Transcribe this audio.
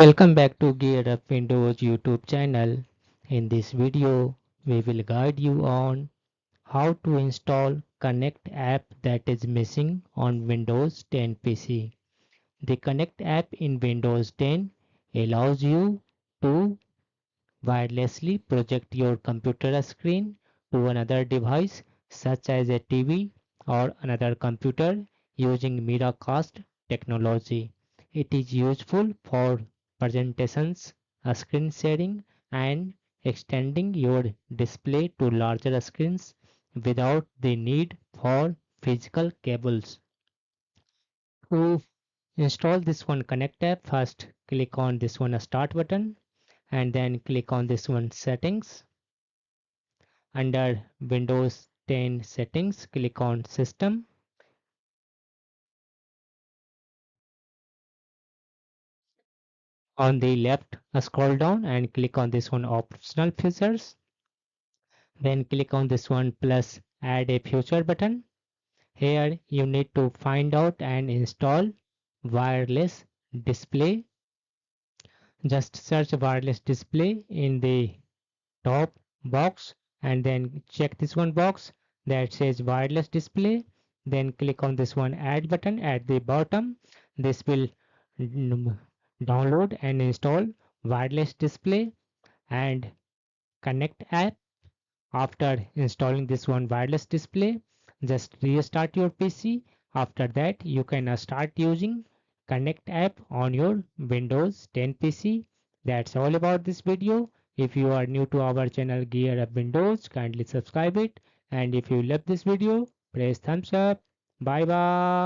Welcome back to Gear Up Windows YouTube channel. In this video, we will guide you on how to install Connect app that is missing on Windows 10 PC. The Connect app in Windows 10 allows you to wirelessly project your computer screen to another device such as a TV or another computer using Miracast technology. It is useful for presentations, screen sharing, and extending your display to larger screens without the need for physical cables. To install this one Connect app, first click on this one Start button and then click on this one Settings. Under Windows 10 Settings, click on System. On the left, scroll down and click on this one Optional Features. Then click on this one plus Add a Feature button. Here you need to find out and install wireless display. Just search wireless display in the top box and then check this one box that says wireless display. Then click on this one add button at the bottom. This will download and install wireless display and Connect app. After installing this one wireless display, just restart your PC. After that you can start using Connect app on your Windows 10 PC. That's all about this video. If you are new to our channel Gear Up Windows, kindly subscribe it, and if you love this video, press thumbs up. Bye bye.